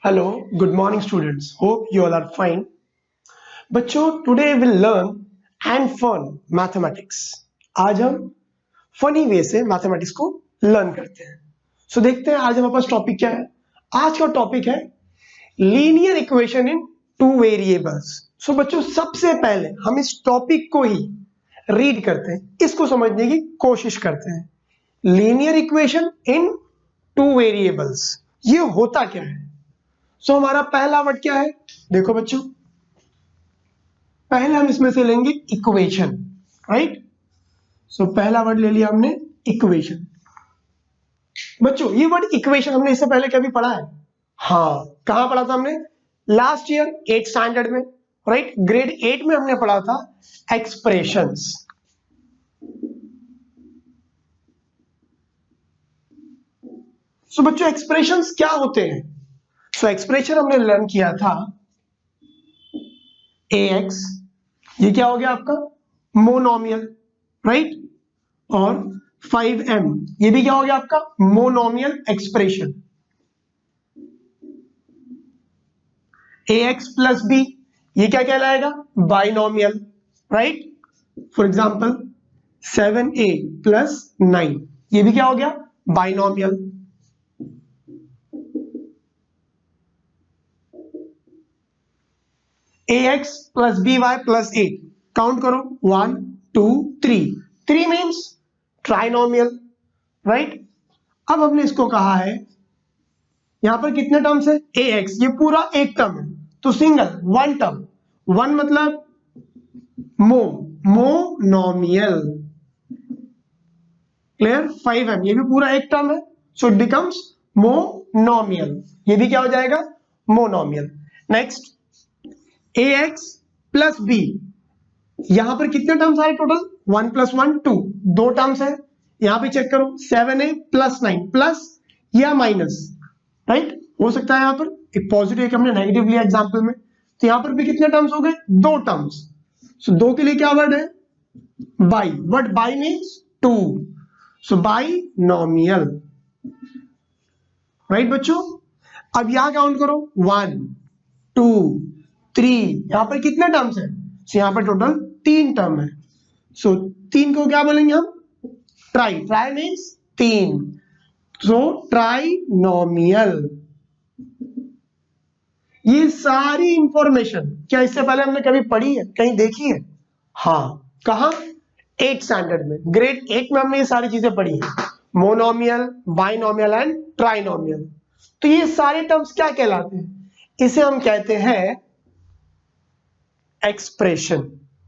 Hello, good morning students. Hope you all are fine. बच्चों, today we'll learn and fun mathematics. आज हम funny way से mathematics को learn करते हैं. सो देखते हैं आज हमारे पास टॉपिक क्या है. आज का टॉपिक है linear equation in two variables. So बच्चों, सबसे पहले हम इस टॉपिक को ही रीड करते हैं, इसको समझने की कोशिश करते हैं. Linear equation in two variables, ये होता क्या है. सो हमारा पहला वर्ड क्या है, देखो बच्चों, पहले हम इसमें से लेंगे इक्वेशन, राइट. सो पहला वर्ड ले लिया हमने इक्वेशन. बच्चों, ये वर्ड इक्वेशन हमने इससे पहले कभी पढ़ा है? हाँ, कहां पढ़ा था हमने? लास्ट ईयर 8th स्टैंडर्ड में, राइट. ग्रेड 8 में हमने पढ़ा था एक्सप्रेशंस. सो बच्चों, एक्सप्रेशंस क्या होते हैं? सो एक्सप्रेशन हमने लर्न किया था ax, ये क्या हो गया आपका मोनोमियल, राइट. और 5m, ये भी क्या हो गया आपका monomial expression. ax plus b, ये क्या कहलाएगा? Binomial, right. For example 7a plus 9, ये भी क्या हो गया? Binomial. ax plus by plus 8, count करो 1 2 3, 3 मीन्स ट्राइनोमियल, राइट. अब हमने इसको कहा है, यहां पर कितने टर्म्स है? ax, ये पूरा एक टर्म है, तो सिंगल वन टर्म. वन मतलब मोनोमियल, क्लियर. 5m, ये भी पूरा एक टर्म है, सो इट बिकम्स मोनोमियल, ये भी क्या हो जाएगा? Monomial. Next ax plus b, यहां पर कितने टर्म्स आए टोटल? 1 प्लस 1 2, दो टर्म्स है. यहां पे चेक करो 7a प्लस 9 प्लस या माइनस, राइट. हो सकता है यहां पर एक पॉजिटिव, एक हमने नेगेटिव लिया एग्जांपल में, तो यहां पर भी कितने टर्म्स हो गए? दो टर्म्स. सो दो के लिए क्या वर्ड है? Bi. Word bi means two, so binomial, right बच्चों. अब यहां काउंट करो 1 2 3, यहां पर कितने टर्म्स है? यहां पर टोटल 3 टर्म है, सो 3 को क्या बोलेंगे हम? ट्राई. ट्राई मीन्स 3, सो ट्राइनोमियल. ये सारी इंफॉर्मेशन क्या इससे पहले हमने कभी पढ़ी है, कहीं देखी है? हाँ, कहा? 8th स्टैंडर्ड में, ग्रेड 8 में हमने ये सारी चीजें पढ़ी है. Monomial, binomial and trinomial. तो ये सारे टर्म्स क्या कहलाते हैं? इसे हम कहते हैं एक्सप्रेशन.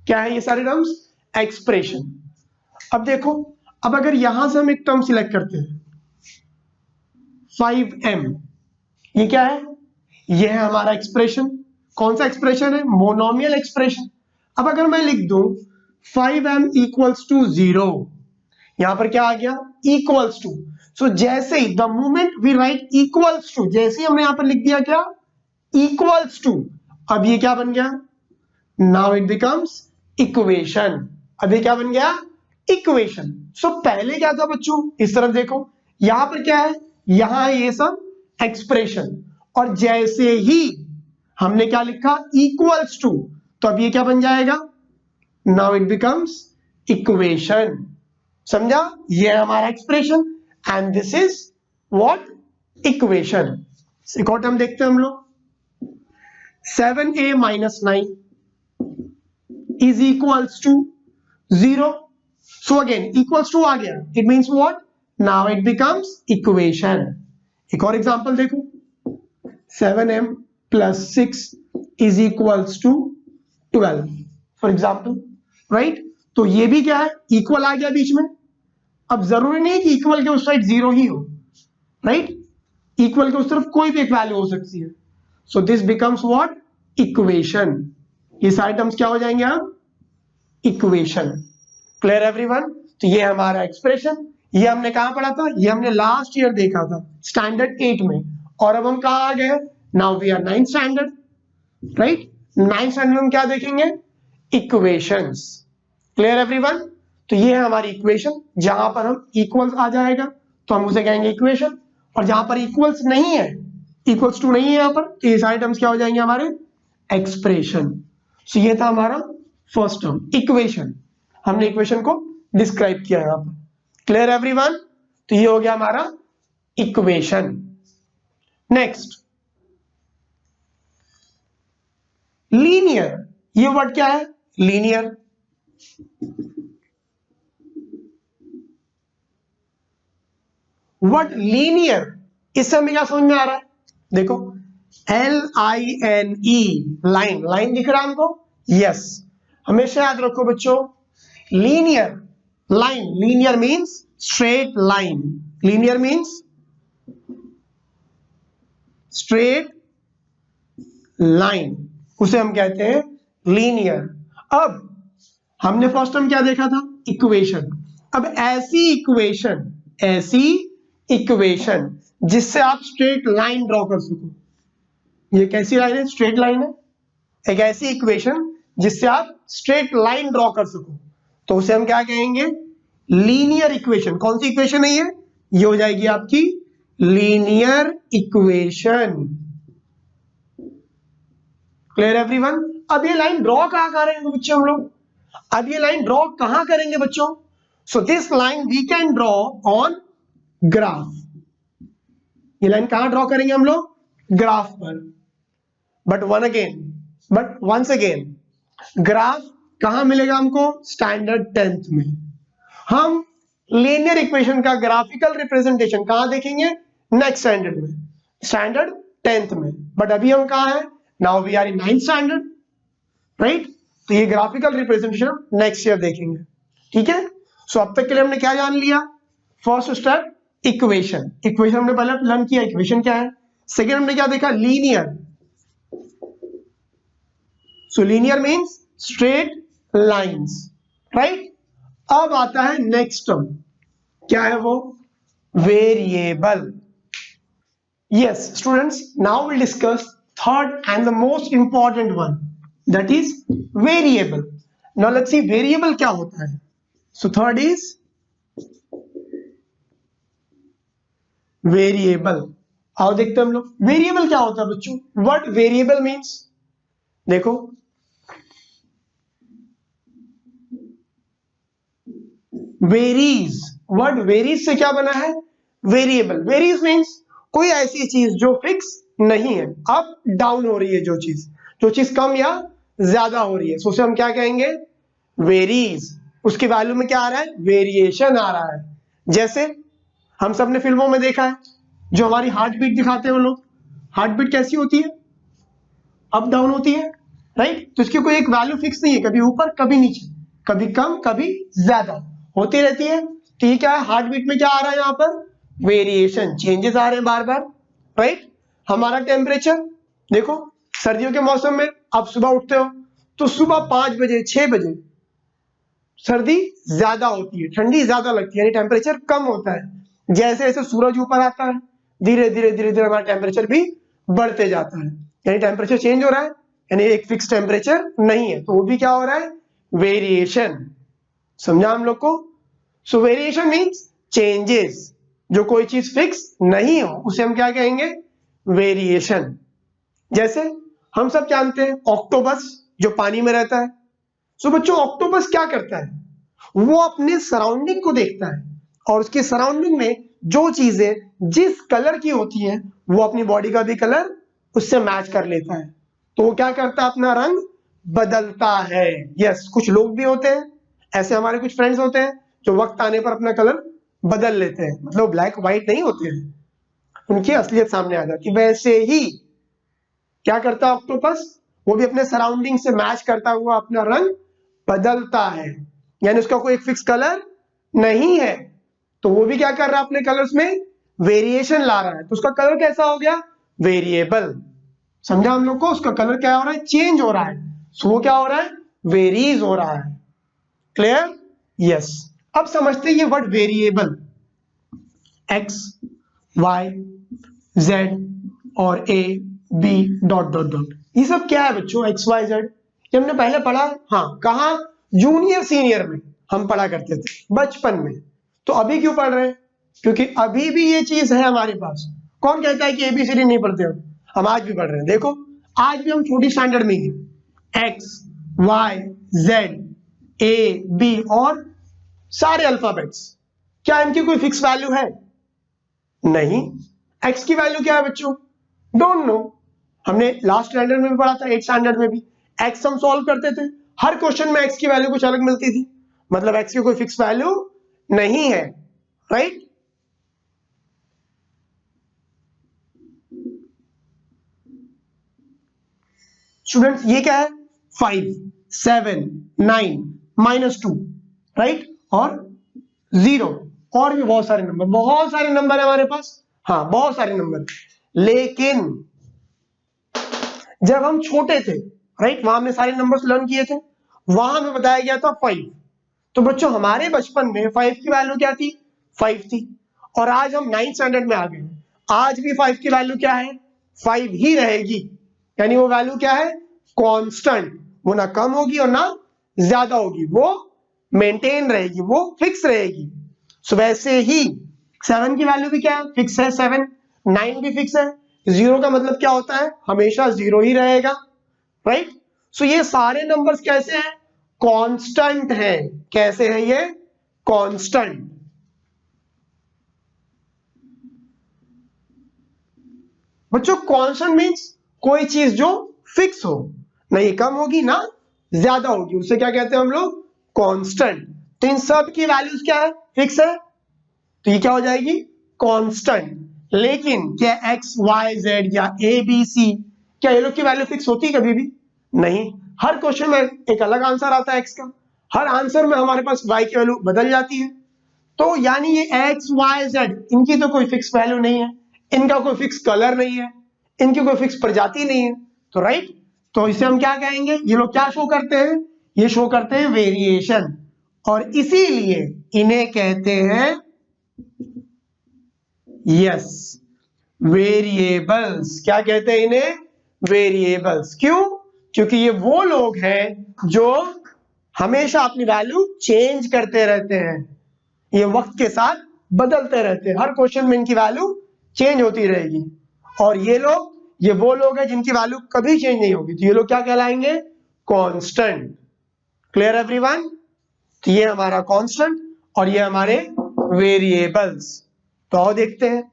क्या है ये सारे टर्म्स? एक्सप्रेशन. अब देखो, अब अगर यहां से हम एक टर्म सिलेक्ट करते हैं 5m, ये क्या है? ये है हमारा एक्सप्रेशन. कौन सा एक्सप्रेशन है? Monomial expression. अब अगर मैं लिख दूं 5m इक्वल्स टू 0, यहां पर क्या आ गया? Equals to. सो जैसे ही the moment we write equals to, जैसे ही हमने यहां पर लिख दिया क्या? इक्वल्स टू, अब ये क्या बन गया? Now it becomes equation. अभी क्या बन गया? इक्वेशन. सो पहले क्या था बच्चों? इस तरफ देखो, यहां पर क्या है? यहां है ये सब एक्सप्रेशन, और जैसे ही हमने क्या लिखा? इक्वल्स टू, तो अब ये क्या बन जाएगा? Now it becomes equation. समझा? ये है हमारा expression and this is what? Equation. एक और टर्म देखते हैं हम लोग. 7a minus 9 is equals to 0. So again equals to आ गया, it means what? Now it becomes equation. एक और एग्जांपल देखो, 7m plus 6 is equals to 12 for example, right. तो ये भी क्या है? इक्वल आ गया बीच में. अब जरूरी नहीं कि इक्वल के उस साइड 0 ही हो, राइट. इक्वल के उस तरफ कोई भी एक वैल्यू हो सकती है. So this becomes what? Equation. ये सारे टर्म्स क्या हो जाएंगे? आप इक्वेशन. Clear everyone? तो ये हमारा एक्सप्रेशन. ये हमने कहां पढ़ा था? ये हमने लास्ट ईयर देखा था स्टैंडर्ड 8 में, और अब हम कहां आ गए? Now we are 9th standard, right. 9th standard में क्या देखेंगे? इक्वेशंस. Clear everyone? तो ये है हमारी इक्वेशन. जहां पर हम इक्वल्स आ जाएगा तो हम उसे कहेंगे इक्वेशन, और जहां पर इक्वल्स नहीं है इक्वल्स टू नहीं है यहाँ पर, तो ये सारे टर्म्स क्या हो जाएंगे हमारे एक्सप्रेशन। सो ये था हमारा फर्स्ट टर्म इक्वेशन, हमने इक्वेशन को डिस्क्राइब किया यहाँ पर। Clear everyone? तो ये हो गया हमारा इक्वेशन। नेक्स्ट लीनियर, ये वर्ड क्या है लीनियर? वर्ड लीनियर, इससे हमें क्या समझ में आ रहा है? देखो LINE, लाइन, लाइन दिख रहा है हमको? यस। हमेशा याद रखो बच्चों, linear line, linear means straight line, linear means straight line, उसे हम कहते हैं लीनियर। अब हमने फर्स्ट टर्म क्या देखा था? इक्वेशन। अब ऐसी इक्वेशन जिससे आप स्ट्रेट लाइन ड्रॉ कर सको, ये कैसी लाइन है? स्ट्रेट लाइन है। एक ऐसी इक्वेशन जिससे आप स्ट्रेट लाइन ड्रॉ कर सको, तो उसे हम क्या कहेंगे? Linear equation. कौन सी इक्वेशन है ये हो जाएगी आपकी लीनियर इक्वेशन। Clear everyone? अब ये लाइन ड्रॉ कहां करेंगे बच्चों हम लोग? अब ये लाइन ड्रॉ कहां करेंगे बच्चों? So this line we can draw on graph. ये लाइन कहां ड्रॉ करेंगे हम लोग? ग्राफ पर। बट वंस अगेन ग्राफ कहां मिलेगा हमको? स्टैंडर्ड 10th में। हम लीनियर इक्वेशन का ग्राफिकल रिप्रेजेंटेशन कहां देखेंगे? नेक्स्ट स्टैंडर्ड में, स्टैंडर्ड 10th में। बट अभी हम कहां हैं? Now we are in 9th standard, right? तो ये ग्राफिकल रिप्रेजेंटेशन नेक्स्ट ईयर देखेंगे, ठीक है? सो अब तक के लिए हमने क्या जान लिया? फर्स्ट स्टेप इक्वेशन, इक्वेशन हमने पहले लर्न किया, इक्वेशन क्या है। सेकेंड हमने क्या देखा? Linear. So linear means straight lines, right? अब आता है नेक्स्ट टर्म, क्या है वो? Variable. Yes students, now will discuss third and the most important one, that is variable. Now let's see variable क्या होता है। So third is variable. आओ देखते हैं हम लोग वेरिएबल क्या होता है बच्चों। व्हाट वेरिएबल मीन्स, देखो वेरीज, वर्ड वेरीज से क्या बना है? वेरिएबल। वेरीज मीन्स कोई ऐसी चीज जो फिक्स नहीं है, अप डाउन हो रही है, जो चीज कम या ज्यादा हो रही है, सो उसे हम क्या कहेंगे? वेरीज। उसकी वैल्यू में क्या आ रहा है? वेरिएशन आ रहा है। जैसे हम सब ने फिल्मों में देखा है, जो हमारी हार्ट बीट दिखाते हैं वो लोग, हार्ट बीट कैसी होती है? अप डाउन होती है, राइट? तो इसकी कोई एक वैल्यू फिक्स नहीं है, कभी ऊपर कभी नीचे, कभी कम कभी ज्यादा होती रहती है। तो ये क्या है? हार्ट बीट में क्या आ रहा है यहाँ पर? वेरिएशन, चेंजेस आ रहे हैं बार बार, राइट? हमारा टेम्परेचर देखो, सर्दियों के मौसम में आप सुबह उठते हो तो सुबह 5 बजे 6 बजे सर्दी ज्यादा होती है, ठंडी ज्यादा लगती है, यानी टेम्परेचर कम होता है। जैसे जैसे सूरज ऊपर आता है धीरे धीरे हमारा टेम्परेचर भी बढ़ते जाता है, यानी टेम्परेचर चेंज हो रहा है, यानी एक फिक्स टेम्परेचर नहीं है, तो वो भी क्या हो रहा है? वेरिएशन। समझा हम लोग को? सो वेरिएशन मीन्स चेंजेस, जो कोई चीज फिक्स नहीं हो उसे हम क्या कहेंगे? वेरिएशन। जैसे हम सब जानते हैं ऑक्टोपस जो पानी में रहता है। सो बच्चों ऑक्टोपस क्या करता है? वो अपने सराउंडिंग को देखता है और उसके सराउंडिंग में जो चीजें जिस कलर की होती हैं वो अपनी बॉडी का भी कलर उससे मैच कर लेता है, तो वो क्या करता है? अपना रंग बदलता है। यस, कुछ लोग भी होते हैं ऐसे, हमारे कुछ फ्रेंड्स होते हैं जो वक्त आने पर अपना कलर बदल लेते हैं, मतलब ब्लैक व्हाइट नहीं होते हैं, उनकी असलियत सामने आ जाती है। वैसे ही क्या करता है ऑक्टोपस? वो भी अपने सराउंडिंग से मैच करता हुआ अपना रंग बदलता है, यानी उसका कोई एक फिक्स कलर नहीं है, तो वो भी क्या कर रहा है? अपने कलर्स में वेरिएशन ला रहा है, तो उसका कलर कैसा हो गया? वेरिएबल। समझा हम लोग को? उसका कलर क्या हो रहा है? चेंज हो रहा है, सो वो क्या हो रहा है? वेरीज हो रहा है। क्लियर? यस। अब समझते हैं ये word variable, x y z और a b dot dot dot, ये सब क्या है बच्चों? एक्स वाई जेड, ये हमने पहले पढ़ा। हाँ, कहा? जूनियर सीनियर में हम पढ़ा करते थे बचपन में। तो अभी क्यों पढ़ रहे हैं? क्योंकि अभी भी ये चीज है हमारे पास, कौन कहता है कि एबीसीडी नहीं पढ़ते हम आज भी पढ़ रहे हैं। देखो आज भी हम छोटी स्टैंडर्ड में ही x y z a b और सारे अल्फाबेट्स, क्या इनकी कोई फिक्स वैल्यू है? नहीं। एक्स की वैल्यू क्या है बच्चों? Don't know. हमने लास्ट स्टैंडर्ड में भी पढ़ा था, 8th स्टैंडर्ड में भी एक्स हम सॉल्व करते थे, हर क्वेश्चन में एक्स की वैल्यू कुछ अलग मिलती थी, मतलब एक्स की कोई फिक्स वैल्यू नहीं है, राइट? स्टूडेंट्स ये क्या है? 5 7 9 -2, राइट? और 0 और भी बहुत सारे नंबर है हमारे पास, हाँ बहुत सारे नंबर। लेकिन जब हम छोटे थे, राइट, वहां हमने सारे नंबर्स लर्न किए थे, वहां हमें बताया गया था 5। तो बच्चों हमारे बचपन में 5 की वैल्यू क्या थी? 5 थी। और आज हम 9th स्टैंडर्ड में आ गए, आज भी 5 की वैल्यू क्या है? 5 ही रहेगी। यानी वो वैल्यू क्या है? कांस्टेंट। वो ना कम होगी और ना ज्यादा होगी, वो मेंटेन रहेगी, वो फिक्स रहेगी। सो वैसे ही 7 की वैल्यू भी क्या है? फिक्स है 7। 9 भी फिक्स है। 0 का मतलब क्या होता है? हमेशा 0 ही रहेगा, राइट? सो ये सारे नंबर्स कैसे हैं? कांस्टेंट है। कैसे है ये? कांस्टेंट। बच्चों कांस्टेंट मींस कोई चीज जो फिक्स हो, ना ये कम होगी ना ज्यादा होगी, उसे क्या कहते हैं हम लोग? कांस्टेंट। तो इन सब की वैल्यूज क्या है? फिक्स है, तो ये क्या हो जाएगी? कांस्टेंट। लेकिन क्या एक्स वाई जेड या ए बी सी, क्या ये लोग की वैल्यू फिक्स होती है कभी भी? नहीं। हर क्वेश्चन में एक अलग आंसर आता है एक्स का, हर आंसर में हमारे पास वाई की वैल्यू बदल जाती है। तो यानी ये एक्स वाई जेड, इनकी तो कोई फिक्स वैल्यू नहीं है, इनका कोई फिक्स कलर नहीं है, इनकी कोई फिक्स प्रजाति नहीं है, तो राइट, तो इसे हम क्या कहेंगे? ये लोग क्या शो करते हैं? ये शो करते हैं वेरिएशन, और इसीलिए इन्हें कहते हैं यस वेरिएबल्स। क्या कहते हैं इन्हें? वेरिएबल्स। क्यों? क्योंकि ये वो लोग हैं जो हमेशा अपनी वैल्यू चेंज करते रहते हैं, ये वक्त के साथ बदलते रहते हैं, हर क्वेश्चन में इनकी वैल्यू चेंज होती रहेगी। और ये वो लोग हैं जिनकी वैल्यू कभी चेंज नहीं होगी, तो ये लोग क्या कहलाएंगे? कांस्टेंट। Clear everyone? तो ये हमारा कांस्टेंट और ये हमारे वेरिएबल्स। तो आओ देखते हैं।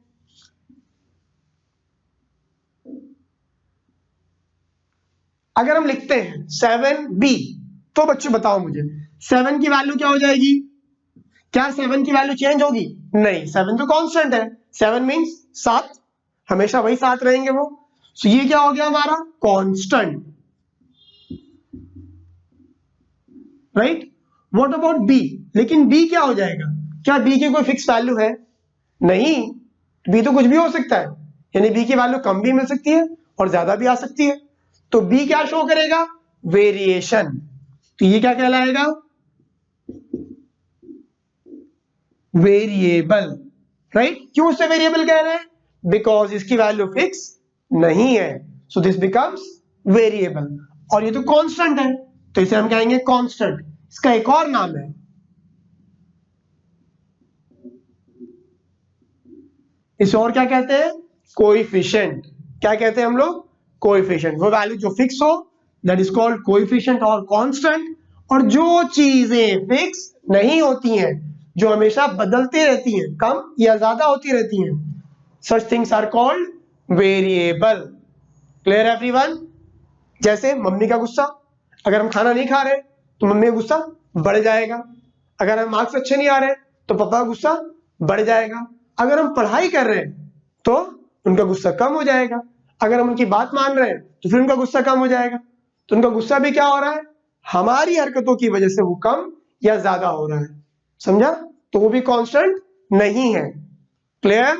अगर हम लिखते हैं 7b, तो बच्चों बताओ मुझे 7 की वैल्यू क्या हो जाएगी? क्या 7 की वैल्यू चेंज होगी? नहीं, 7 तो कांस्टेंट है। 7 मींस 7, हमेशा वही 7 रहेंगे वो। तो ये क्या हो गया हमारा? Constant, right? What about B? लेकिन बी क्या हो जाएगा? क्या बी की कोई फिक्स वैल्यू है? नहीं, बी तो कुछ भी हो सकता है, यानी बी की वैल्यू कम भी मिल सकती है और ज्यादा भी आ सकती है। तो बी क्या शो करेगा? वेरिएशन। तो ये क्या कहलाएगा? Variable, right? क्यों उसे वेरिएबल कह रहे हैं? बिकॉज इसकी वैल्यू फिक्स नहीं है, सो दिस बिकम्स वेरिएबल। और ये तो कांस्टेंट है, तो इसे हम कहेंगे कांस्टेंट। इसका एक और नाम है, इसे और क्या कहते हैं? कोएफिशिएंट। क्या कहते हैं हम लोग? कोएफिशिएंट। वो वैल्यू जो फिक्स हो, दैट इज कॉल्ड कोएफिशिएंट और कांस्टेंट। और जो चीजें फिक्स नहीं होती हैं, जो हमेशा बदलती रहती हैं, कम या ज्यादा होती रहती हैं, such things are called variable. Clear everyone? जैसे मम्मी का गुस्सा, अगर हम खाना नहीं खा रहे तो मम्मी का गुस्सा बढ़ जाएगा, अगर हम मार्क्स अच्छे नहीं आ रहे तो पापा का गुस्सा बढ़ जाएगा, अगर हम पढ़ाई कर रहे हैं तो उनका गुस्सा कम हो जाएगा, अगर हम उनकी बात मान रहे हैं तो फिर उनका गुस्सा कम हो जाएगा। तो उनका गुस्सा भी क्या हो रहा है? हमारी हरकतों की वजह से वो कम या ज्यादा हो रहा है, समझा? तो वो भी कांस्टेंट नहीं है। क्लियर?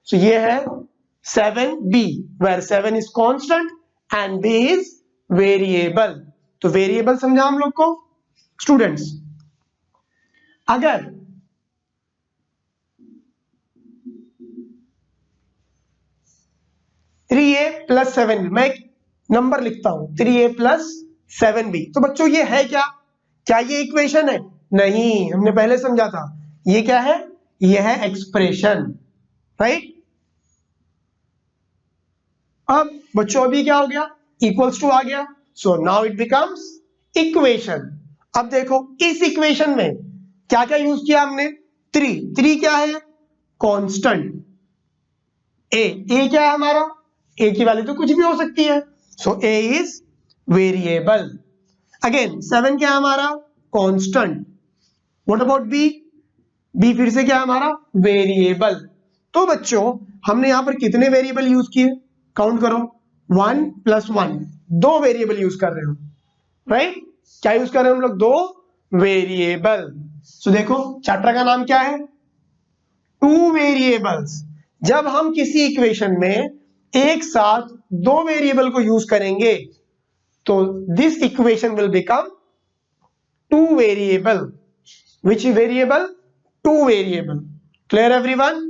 सो ये है 7b, where 7 is constant and b is variable। तो वेरिएबल समझा हम लोग को स्टूडेंट्स। अगर थ्री ए प्लस 7b, मैं एक नंबर लिखता हूं 3a प्लस 7b, तो बच्चों ये है क्या? क्या ये इक्वेशन है? नहीं, हमने पहले समझा था। ये क्या है? ये है एक्सप्रेशन, राइट? अब बच्चों अभी क्या हो गया, इक्वल्स टू आ गया, so now it becomes equation. अब देखो इस इक्वेशन में क्या क्या यूज किया हमने, 3 क्या है, कांस्टेंट। ए क्या है हमारा, ए की वैल्यू तो कुछ भी हो सकती है, so A is variable. Again 7 क्या है हमारा, constant. What about B, B फिर से क्या है हमारा, वेरिएबल। तो बच्चों हमने यहां पर कितने वेरिएबल यूज किए, काउंट करो, 1 + 1, 2 वेरिएबल यूज कर रहे हो, राइट। क्या यूज कर रहे हैं हम लोग, 2 वेरिएबल। सो देखो चैप्टर का नाम क्या है, 2 वेरिएबल्स। जब हम किसी इक्वेशन में एक साथ 2 वेरिएबल को यूज करेंगे तो this equation will become 2 variable. Which variable, 2 variable. Clear everyone.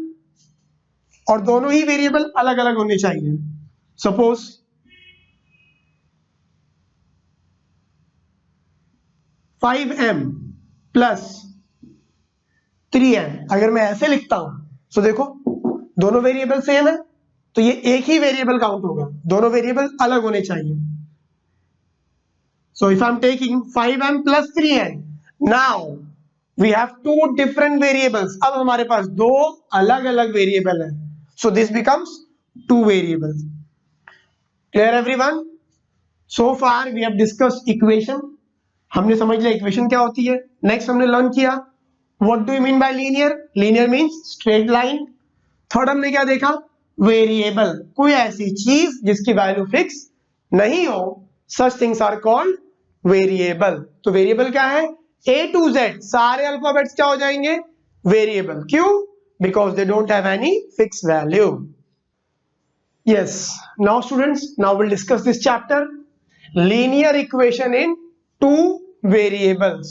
और दोनों ही वेरिएबल अलग अलग होने चाहिए। सपोज 5m + 3n, अगर मैं ऐसे लिखता हूं तो देखो दोनों वेरिएबल सेम है, तो ये एक ही वेरिएबल काउंट होगा, दोनों वेरिएबल अलग होने चाहिए। So if I am taking 5m + 3n, now we have 2 different variables. अब हमारे पास 2 अलग अलग वेरिएबल है, so this becomes 2 variables. Clear everyone. So far we have discussed equation, हमने समझ लिया इक्वेशन क्या होती है। नेक्स्ट हमने लर्न किया what do you mean by linear, linear means straight line. Third हमने क्या देखा, वेरिएबल, कोई ऐसी चीज जिसकी वैल्यू फिक्स नहीं हो, such things are called variable. तो वेरिएबल क्या है, A to Z सारे अल्फाबेट्स क्या हो जाएंगे, वेरिएबल। क्यों, because they don't have any fix value. Yes, now students, now will discuss this chapter, linear equation in 2 variables.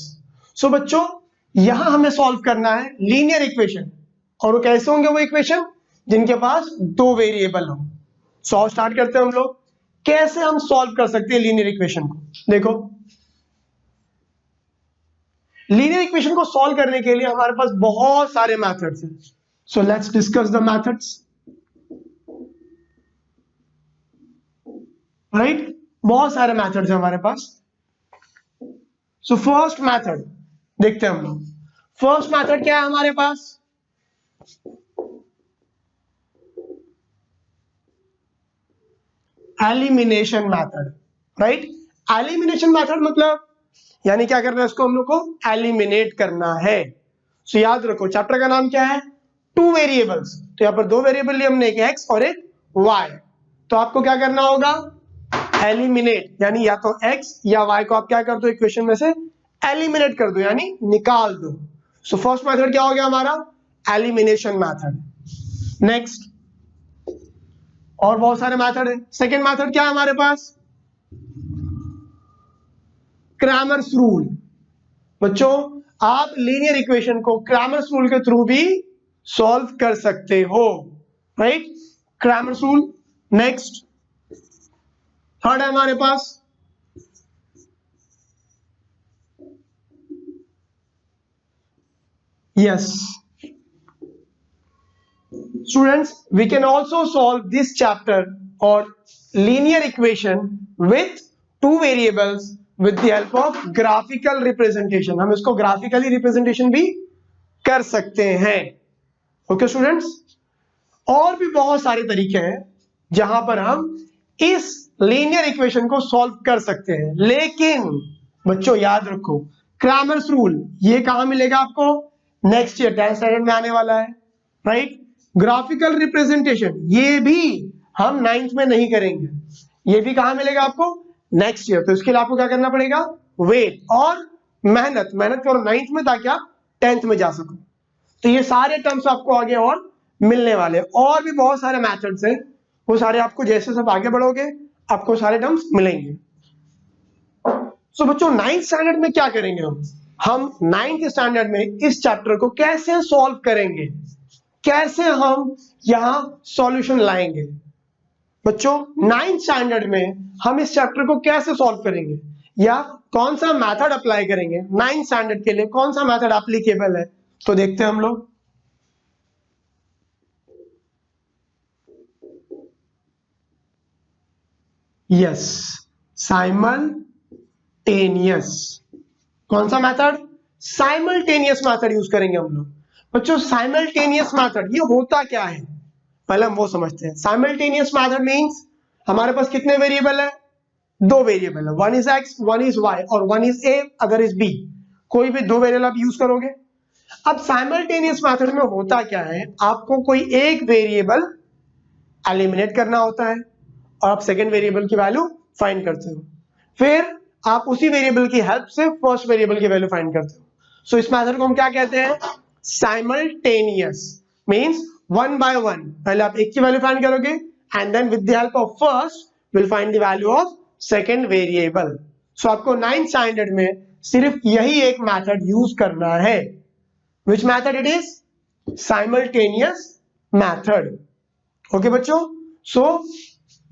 So बच्चों यहां हमें सॉल्व करना है लीनियर इक्वेशन, और वो कैसे होंगे, वो इक्वेशन जिनके पास 2 वेरिएबल हो। सॉल्व स्टार्ट करते हैं हम लोग, कैसे हम सॉल्व कर सकते हैं लीनियर इक्वेशन को। देखो लीनियर इक्वेशन को सॉल्व करने के लिए हमारे पास बहुत सारे मेथड्स हैं। So let's discuss the methods, right. बहुत सारे मेथड्स हैं हमारे पास। सो फर्स्ट मेथड देखते हैं हम लोग। फर्स्ट मेथड क्या है हमारे पास, elimination method, right. Elimination method मतलब यानी क्या करना है, इसको हम लोग को एलिमिनेट करना है। सो याद रखो चैप्टर का नाम क्या है, 2 वेरिएबल्स। तो यहां पर 2 वेरिएबल लिए हमने, एक x और एक y। तो आपको क्या करना होगा, एलिमिनेट, यानी या तो x या y को आप क्या कर दो, इक्वेशन में से एलिमिनेट कर दो, यानी निकाल दो। सो फर्स्ट मेथड क्या हो गया हमारा, एलिमिनेशन मेथड। नेक्स्ट और बहुत सारे मेथड है। सेकेंड मेथड क्या है हमारे पास, क्रैमर्स रूल। बच्चों आप लीनियर इक्वेशन को क्रैमर्स रूल के थ्रू भी सॉल्व कर सकते हो, right, Cramer's rule. Next third है हमारे पास yes students, we can also solve this chapter or linear equation with 2 variables with the help of graphical representation। हम इसको graphically representation भी कर सकते हैं। ओके स्टूडेंट्स, और भी बहुत सारे तरीके हैं जहां पर हम इस लीनियर इक्वेशन को सॉल्व कर सकते हैं, लेकिन बच्चों याद रखो क्रैमर्स रूल ये कहां मिलेगा आपको, नेक्स्ट ईयर 10th स्टैंडर्ड में आने वाला है, राइट। ग्राफिकल रिप्रेजेंटेशन ये भी हम 9th में नहीं करेंगे, ये भी कहां मिलेगा आपको, नेक्स्ट ईयर। तो इसके लिए आपको क्या करना पड़ेगा, वेट और मेहनत करो 9th में, ताकि आप 10th में जा सको। तो ये सारे टर्म्स आपको आगे और मिलने वाले, और भी बहुत सारे मेथड्स हैं, वो सारे आपको जैसे सब आगे बढ़ोगे आपको सारे टर्म्स मिलेंगे। सो बच्चों 9th स्टैंडर्ड में क्या करेंगे हम 9th स्टैंडर्ड में इस चैप्टर को कैसे सॉल्व करेंगे, कैसे हम यहां सॉल्यूशन लाएंगे। बच्चों 9th स्टैंडर्ड में हम इस चैप्टर को कैसे सॉल्व करेंगे, या कौन सा मेथड अप्लाई करेंगे 9th स्टैंडर्ड के लिए, कौन सा मेथड एप्लीकेबल है, तो देखते हैं हम लोग। Yes, simultaneous. कौन सा मेथड? साइमल्टेनियस मेथड यूज करेंगे हम लोग। बच्चों साइमल्टेनियस मेथड ये होता क्या है, पहले हम वो समझते हैं। साइमल्टेनियस मेथड मींस हमारे पास कितने वेरिएबल है? दो वेरिएबल है, one is x, one is y और one is a, other is b. कोई भी दो वेरिएबल आप यूज करोगे। अब साइमल्टेनियस मेथड में होता क्या है, आपको कोई एक वेरिएबल एलिमिनेट करना होता है और आप सेकेंड वेरिएबल की वैल्यू फाइंड करते हो, फिर आप उसी वेरिएबल की हेल्प से फर्स्ट वेरिएबल की वैल्यू फाइंड करते हो। सो इस मेथड को हम क्या कहते हैं? Simultaneous. Means one by one, पहले आप एक की वैल्यू फाइंड करोगे and then with the help of first will find the value of second variable. So आपको 9th स्टैंडर्ड में सिर्फ यही एक मेथड यूज करना है। Which method it is? Simultaneous method. Okay बच्चों, सो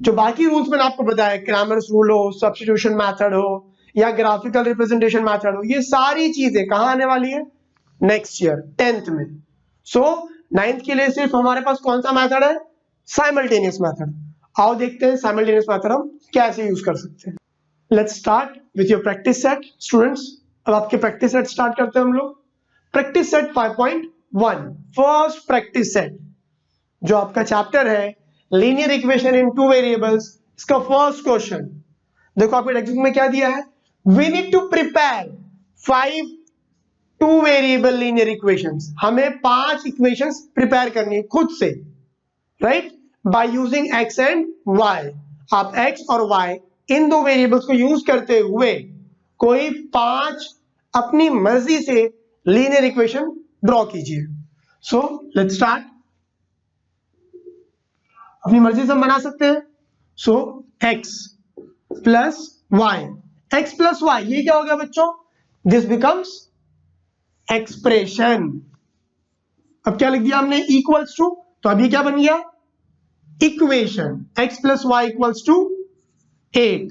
जो बाकी रूल्स मैंने आपको बताया, क्रैमर्स रूल हो, सब्स्टिट्यूशन मेथड हो या ग्राफिकल रिप्रेजेंटेशन मेथड हो, ये सारी चीजें कहां आने वाली है? नेक्स्ट ईयर 10th में। सो 9th के लिए सिर्फ हमारे पास कौन सा मेथड है? Simultaneous method. आओ देखते हैं साइमल्टेनियस मेथड हम कैसे यूज कर सकते हैं। Let's start with your practice set students. अब आपके प्रैक्टिस सेट स्टार्ट करते हैं हम लोग। Practice set 5.1, first practice set, जो आपका चैप्टर है linear equation in two variables, इसका फर्स्ट क्वेश्चन देखो। आपके टेक्स्ट बुक में क्या दिया है? We need to prepare 5 two variable linear equations. हमें 5 इक्वेशंस प्रिपेयर करनी है खुद से, right, by using X and Y. आप एक्स और वाई इन दो वेरिएबल्स को यूज करते हुए कोई 5 अपनी मर्जी से लीनियर इक्वेशन ड्रॉ कीजिए। So let's start. अपनी मर्जी से हम बना सकते हैं। So x plus Y, X plus Y, ये क्या हो गया बच्चों? This becomes expression. अब क्या लिख दिया हमने? इक्वल्स टू, तो अब ये क्या बन गया? Equation. x plus Y equals to 8।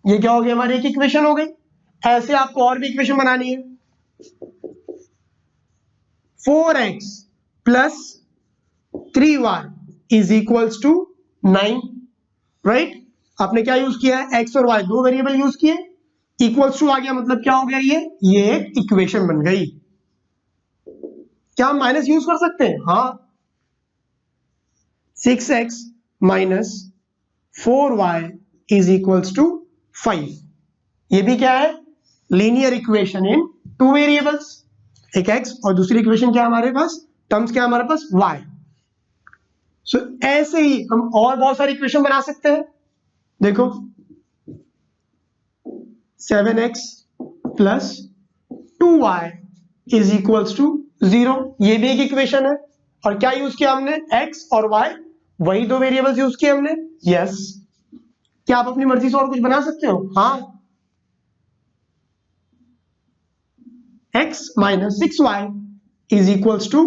ये क्या हो गया? हमारी एक इक्वेशन हो गई। ऐसे आपको और भी इक्वेशन बनानी है। 4x plus 3y is equals to 9, right. आपने क्या यूज किया है? x और y दो वेरिएबल यूज किए, इक्वल्स टू आ गया, मतलब क्या हो गया? ये एक इक्वेशन बन गई। क्या हम माइनस यूज कर सकते हैं? हाँ, 6x minus 4y is equals to 5। ये भी क्या है? Linear equation in two variables. एक x और दूसरी इक्वेशन क्या हमारे पास? टर्म्स क्या हमारे पास? y। सो ऐसे ही हम और बहुत सारी इक्वेशन बना सकते हैं। देखो 7x plus 2y is equals to 0, ये भी एक इक्वेशन है। और क्या यूज किया हमने? x और y, वही दो वेरिएबल्स यूज किए हमने। यस। क्या आप अपनी मर्जी से और कुछ बना सकते हो? हाँ, x minus 6y is equals to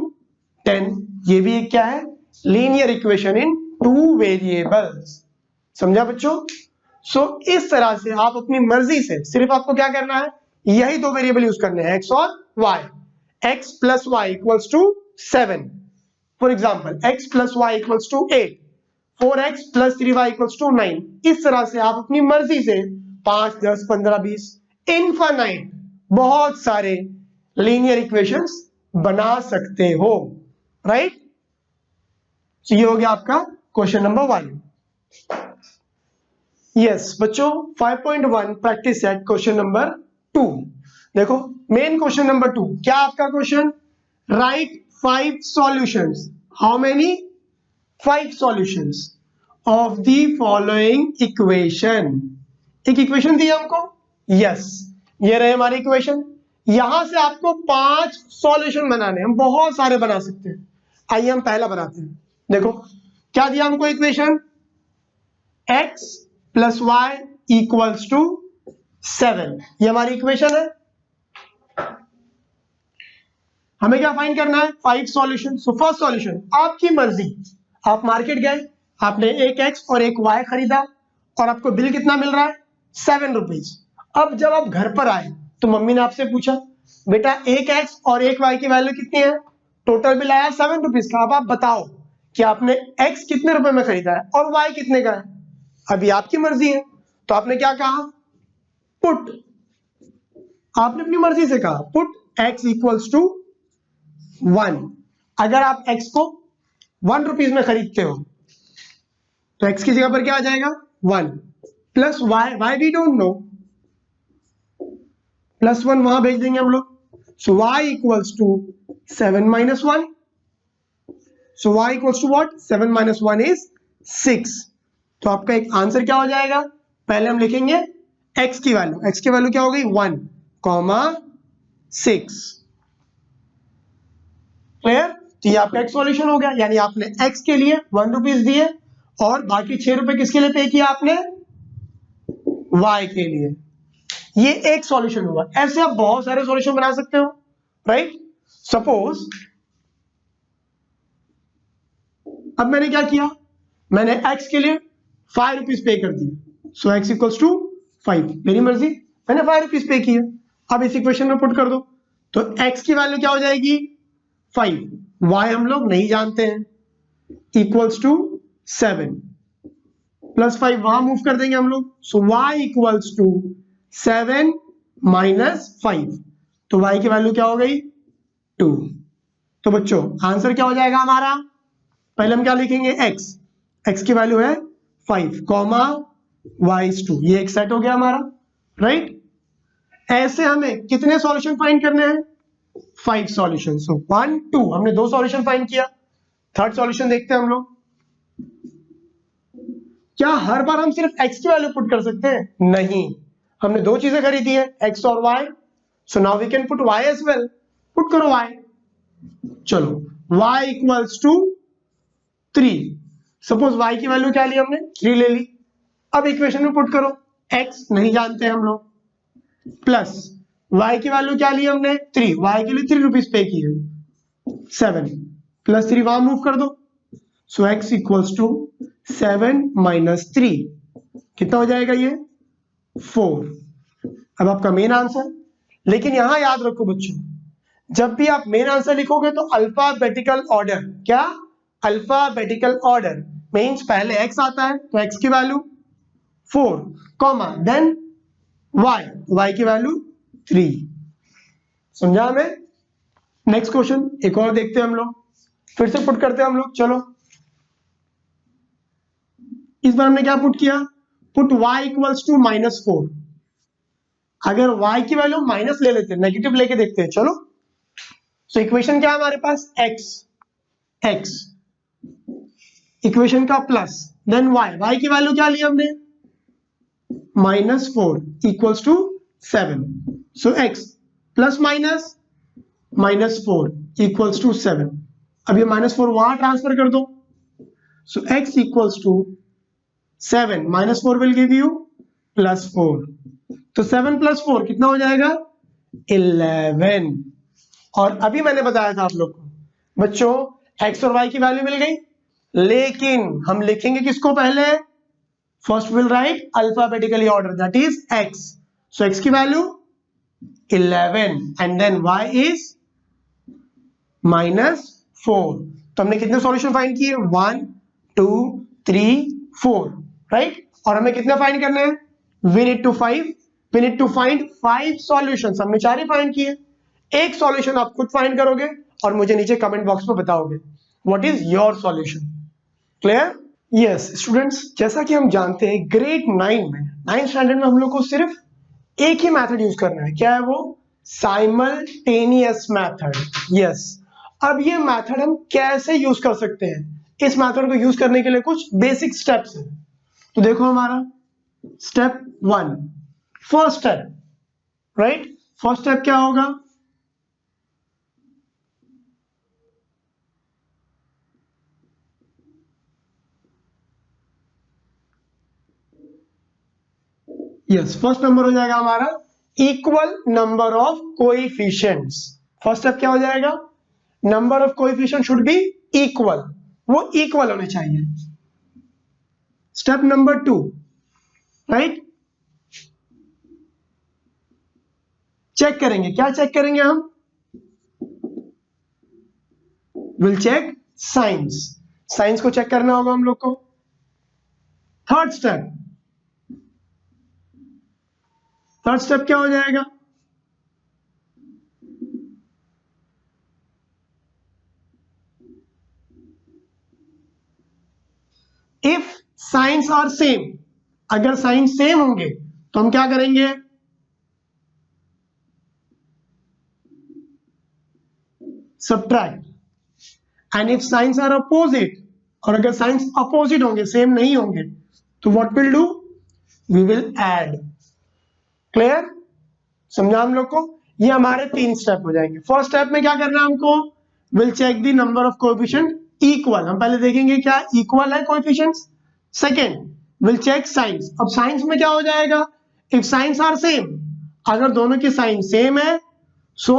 10, ये भी एक क्या है? Linear equation in two variables. समझा बच्चों? सो इस तरह से आप अपनी मर्जी से, सिर्फ आपको क्या करना है? यही दो वेरिएबल यूज करने हैं, x और y। x plus Y equals to 7, for example x plus Y equals to 8, 4x plus 3y equals to 9। इस तरह से आप अपनी मर्जी से 5, 10, 15, 20 इनफाइनाइट बहुत सारे लीनियर इक्वेशंस बना सकते हो, राइट। तो ये हो गया आपका क्वेश्चन नंबर 1। यस बच्चों, 5.1 प्रैक्टिस सेट क्वेश्चन नंबर 2। देखो मेन क्वेश्चन नंबर 2, क्या आपका question? Right 5 solutions. How many? 5 solutions of the following equation. एक इक्वेशन दी हमको। यस, ये रहे हमारी इक्वेशन। यहां से आपको 5 सॉल्यूशन बनाने, हम बहुत सारे बना सकते हैं। आइए हम पहला बनाते हैं। देखो क्या दिया हमको equation? x plus Y equals to 7, ये हमारी इक्वेशन है। हमें क्या फाइंड करना है? 5 सॉल्यूशन। सो फर्स्ट सॉल्यूशन, आपकी मर्जी, आप मार्केट गए, आपने एक x और एक y खरीदा और आपको बिल कितना मिल रहा है? 7 रुपीज। अब जब आप घर पर आए तो मम्मी ने आपसे पूछा, बेटा एक x और एक y की वैल्यू कितनी है? टोटल बिल आया 7 रुपीज का। अब आप बताओ कि आपने x कितने रुपए में खरीदा है और y कितने का है। अभी आपकी मर्जी है, तो आपने क्या कहा, पुट, आपने अपनी मर्जी से कहा पुट x इक्वल्स टू 1। अगर आप x को 1 रुपीज में खरीदते हो तो x की जगह पर क्या आ जाएगा 1 plus y we don't know, plus 1 वहां भेज देंगे हम लोग। So y equals to 7 minus 1। So y equals to what, 7 minus 1 is 6। तो आपका एक आंसर क्या हो जाएगा, पहले हम लिखेंगे x की वैल्यू क्या हो गई 1, 6। क्लियर? तो ये आपका एक सॉल्यूशन हो गया, यानी आपने x के लिए 1 रुपीज दिए और बाकी 6 रुपए किसके लिए पे किया आपने, y के लिए। ये एक सॉल्यूशन हुआ। ऐसे आप बहुत सारे सॉल्यूशन बना सकते हो, राइट? सपोज अब मैंने क्या किया, मैंने x के लिए 5 रुपीज पे कर दिए। सो x इक्वल्स टू 5, मेरी मर्जी, मैंने 5 रुपीज पे किए। अब इस इक्वेशन में पुट कर दो तो x की वैल्यू क्या हो जाएगी 5, y हम लोग नहीं जानते हैं, इक्वल्स टू 7 प्लस 5 वहां मूव कर देंगे हम लोग। So y equals to 7 minus 5, तो y की वैल्यू क्या हो गई 2। तो बच्चों आंसर क्या हो जाएगा हमारा, पहले हम क्या लिखेंगे x की वैल्यू है 5 कॉमा y इज 2, ये एक सेट हो गया हमारा, राइट? ऐसे हमें कितने सॉल्यूशन फाइंड करने हैं, 5 सॉल्यूशन। सो 1 2 हमने 2 सॉल्यूशन फाइंड किया, थर्ड सॉल्यूशन देखते हैं हम लोग। क्या हर बार हम सिर्फ x की वैल्यू पुट कर सकते हैं, नहीं, हमने 2 चीजें खरीदी है x और y। So now we can put y as well, put करो y। चलो y equals to 3, suppose y की वैल्यू क्या ली हमने 3 ले ली। अब इक्वेशन में पुट करो, x नहीं जानते हम लोग, प्लस y की वैल्यू क्या ली हमने 3, y के लिए 3 रुपीज पे की है, 7 प्लस 3 वहां मूव कर दो। So x equals to 7 minus 3, कितना हो जाएगा ये 4। अब आपका मेन आंसर, लेकिन यहां याद रखो बच्चों, जब भी आप मेन आंसर लिखोगे तो अल्फाबेटिकल ऑर्डर, क्या अल्फाबेटिकल ऑर्डर मींस पहले x आता है तो x की वैल्यू 4 कॉमा देन y की वैल्यू 3। समझा हमें? नेक्स्ट क्वेश्चन एक और देखते हैं हम लोग, फिर से पुट करते हैं हम लोग। चलो इस बार हमने क्या पुट किया, पुट y इक्वल्स टू -4। अगर y की वैल्यू माइनस ले लेते हैं, नेगेटिव लेके देखते हैं, चलो। सो इक्वेशन क्या है हमारे पास, x इक्वेशन का प्लस देन y की वैल्यू क्या ली हमने -4 equals to 7। So x plus minus -4 equals to 7। अब ये -4 वहां ट्रांसफर कर दो। So x equals to 7 -4 will give you +4। तो 7 + 4 कितना हो जाएगा 11। और अभी मैंने बताया था आप लोग को बच्चों, x और y की वैल्यू मिल गई, लेकिन हम लिखेंगे किसको पहले, first will write alphabetically order, that is x। So x की value 11 and then y is -4। तो हमने कितने सॉल्यूशन फाइंड किए, 1 2 3 4, राइट? और हमें कितने फाइंड करने हैं, we need to find 5 solutions. हमने 4 ही फाइंड किए, एक सॉल्यूशन आप खुद फाइंड करोगे और मुझे नीचे कमेंट बॉक्स में बताओगे what is your solution. Clear? Yes students, जैसा कि हम जानते हैं ग्रेड 9 में, 9th स्टैंडर्ड में हम लोग को सिर्फ एक ही मेथड यूज करना है, क्या है वो, साइमल्टेनियस मेथड। यस, अब ये मेथड हम कैसे यूज कर सकते हैं, इस मेथड को यूज करने के लिए कुछ बेसिक स्टेप्स हैं। तो देखो हमारा step 1, first step, right? First step क्या होगा, यस फर्स्ट नंबर हो जाएगा हमारा equal number of coefficients. First step क्या हो जाएगा, number of coefficient should be equal, वो इक्वल होने चाहिए। स्टेप नंबर 2, राइट, चेक करेंगे, क्या चेक करेंगे हम, विल चेक साइंस, साइंस को चेक करना होगा हम लोग को। थर्ड स्टेप, थर्ड स्टेप क्या हो जाएगा, इफ साइंस आर सेम, अगर साइन सेम होंगे तो हम क्या करेंगे, subtract, and if signs are opposite, और अगर साइंस अपोजिट होंगे, सेम नहीं होंगे, तो what will do, we will add. Clear, समझा हम लोग को। ये हमारे 3 स्टेप हो जाएंगे। फर्स्ट स्टेप में क्या करना है हमको, will check the number of coefficient equal, हम पहले देखेंगे क्या इक्वल है coefficients. Second, will check signs, अब साइंस में क्या हो जाएगा, इफ साइंस आर सेम, अगर दोनों की साइन सेम है सो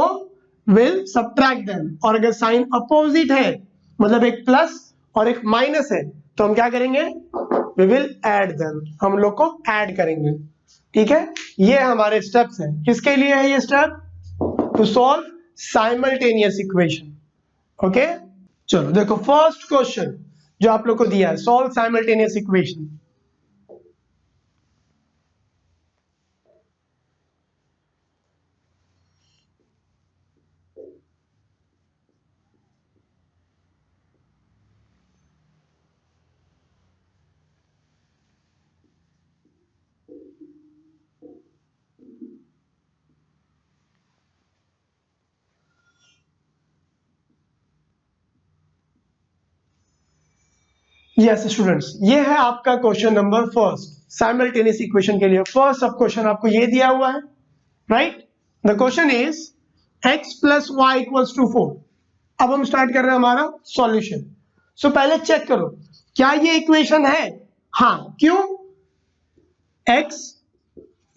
विल सब्ट्रैक्ट देम, और अगर साइन अपोजिट है, मतलब एक प्लस और एक माइनस है, तो हम क्या करेंगे, वी विल ऐड देम, हम लोग को ऐड करेंगे। ठीक है, ये हमारे स्टेप्स हैं। किसके लिए है ये step, to solve simultaneous equation. Okay, चलो देखो फर्स्ट क्वेश्चन जो आप लोग को दिया है, solve simultaneous equation. Yes students, ये है आपका question number first simultaneous equation के लिए। फर्स्ट सब क्वेश्चन आपको ये दिया हुआ है, right. The question is x plus Y equals to 4। अब हम स्टार्ट कर रहे हैं हमारा सॉल्यूशन। सो पहले चेक करो क्या ये इक्वेशन है, हाँ, क्यों, x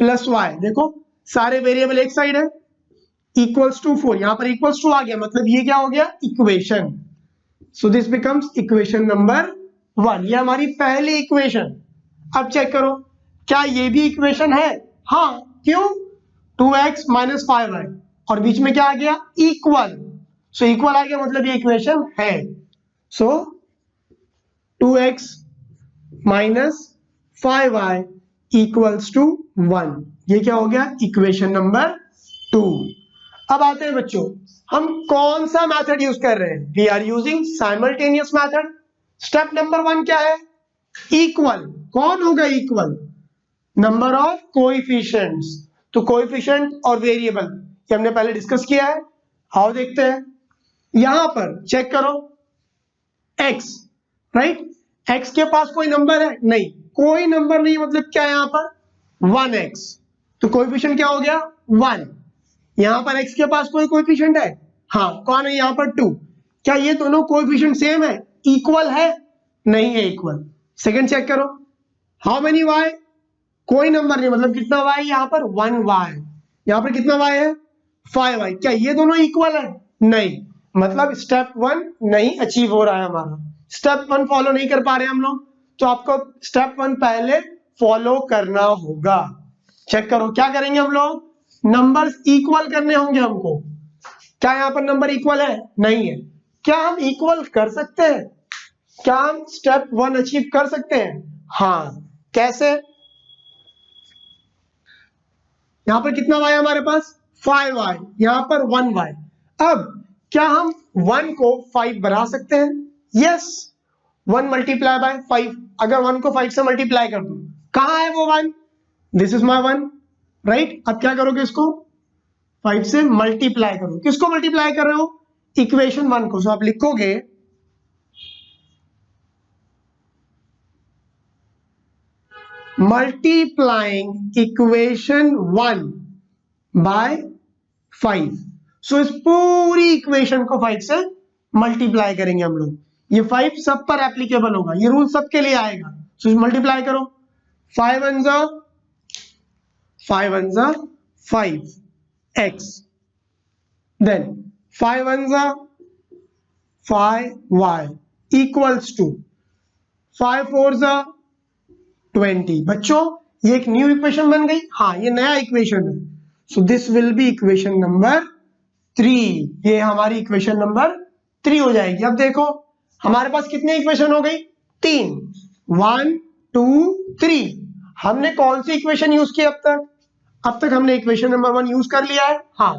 प्लस वाई, देखो सारे वेरिएबल एक साइड है, इक्वल्स टू 4, यहां पर इक्वल्स टू आ गया, मतलब ये क्या हो गया, equation. So this becomes equation number 1, ये हमारी पहली इक्वेशन। अब चेक करो क्या ये भी इक्वेशन है, हाँ, क्यों, 2x माइनस 5y, और बीच में क्या आ गया, इक्वल। सो इक्वल आ गया, मतलब ये इक्वेशन है। सो 2x minus 5y equals to 1, ये क्या हो गया, इक्वेशन नंबर 2। अब आते हैं बच्चों, हम कौन सा मेथड यूज कर रहे हैं, we are using simultaneous method. Step number 1 क्या है, इक्वल। कौन होगा इक्वल, नंबर ऑफ कोएफिशिएंट्स। तो कोएफिशिएंट और वेरिएबल ये हमने पहले डिस्कस किया है, आओ देखते हैं। यहां पर चेक करो x, राइट, x के पास कोई नंबर है नहीं, कोई नंबर नहीं, मतलब क्या है यहां पर 1x, तो कोएफिशिएंट क्या हो गया 1। यहां पर x के पास कोई कोएफिशिएंट है, हाँ, कौन है यहां पर 2। क्या ये दोनों कोएफिशिएंट सेम है, इक्वल है, नहीं है इक्वल। सेकंड चेक करो, हाउ मेनी y, कोई नंबर नहीं, मतलब कितना y यहां पर 1y, यहां पर कितना y है 5y। क्या ये दोनों इक्वल है, नहीं, मतलब स्टेप 1 नहीं अचीव हो रहा है हमारा, स्टेप 1 फॉलो नहीं कर पा रहे हम लोग, तो आपको स्टेप 1 पहले फॉलो करना होगा। चेक करो क्या करेंगे हम लोग, नंबर्स इक्वल करने होंगे हमको। क्या यहां पर नंबर इक्वल है, नहीं है। क्या हम इक्वल कर सकते हैं, क्या हम स्टेप 1 अचीव कर सकते हैं, हाँ, कैसे, यहां पर कितना y हमारे पास 5y, यहां पर 1y। अब क्या हम 1 को 5 बना सकते हैं, यस, 1 मल्टीप्लाई बाय 5, अगर 1 को 5 से मल्टीप्लाई कर दूं, कहां है वो 1, दिस इज माय 1, राइट। अब क्या करोगे, इसको 5 से मल्टीप्लाई करो, किसको मल्टीप्लाई कर रहे हो, इक्वेशन 1 को। सो आप लिखोगे मल्टीप्लाइंग इक्वेशन 1 बाय 5। सो इस पूरी इक्वेशन को 5 से मल्टीप्लाई करेंगे हम लोग, ये 5 सब पर एप्लीकेबल होगा, ये रूल सबके लिए आएगा। सो मल्टीप्लाई करो, 5 1 जा 5x, देन 5 1 जा 5y इक्वल्स टू 5 4 जा 20। बच्चों ये एक न्यू इक्वेशन बन गई, हाँ, ये नया इक्वेशन है। So this will be equation number 3, ये हमारी इक्वेशन नंबर 3 हो जाएगी। अब देखो हमारे पास कितनी इक्वेशन हो गई, 3, 1 2 3। हमने कौन सी इक्वेशन यूज की अब तक, अब तक हमने इक्वेशन नंबर 1 यूज कर लिया है, हाँ,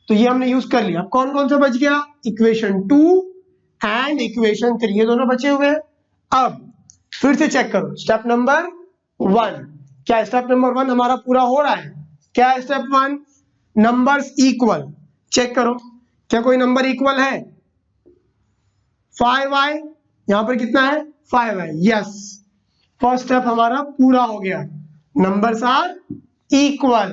तो ये हमने यूज कर लिया। अब कौन कौन सा बच गया? इक्वेशन 2 एंड इक्वेशन 3, ये दोनों बचे हुए हैं। अब फिर से चेक करो स्टेप नंबर 1, क्या स्टेप नंबर 1 हमारा पूरा हो रहा है? क्या है स्टेप 1? Numbers equal. चेक करो क्या कोई नंबर इक्वल है? 5y, यहां पर कितना है? 5y। यस, फर्स्ट स्टेप हमारा पूरा हो गया, नंबर्स आर इक्वल।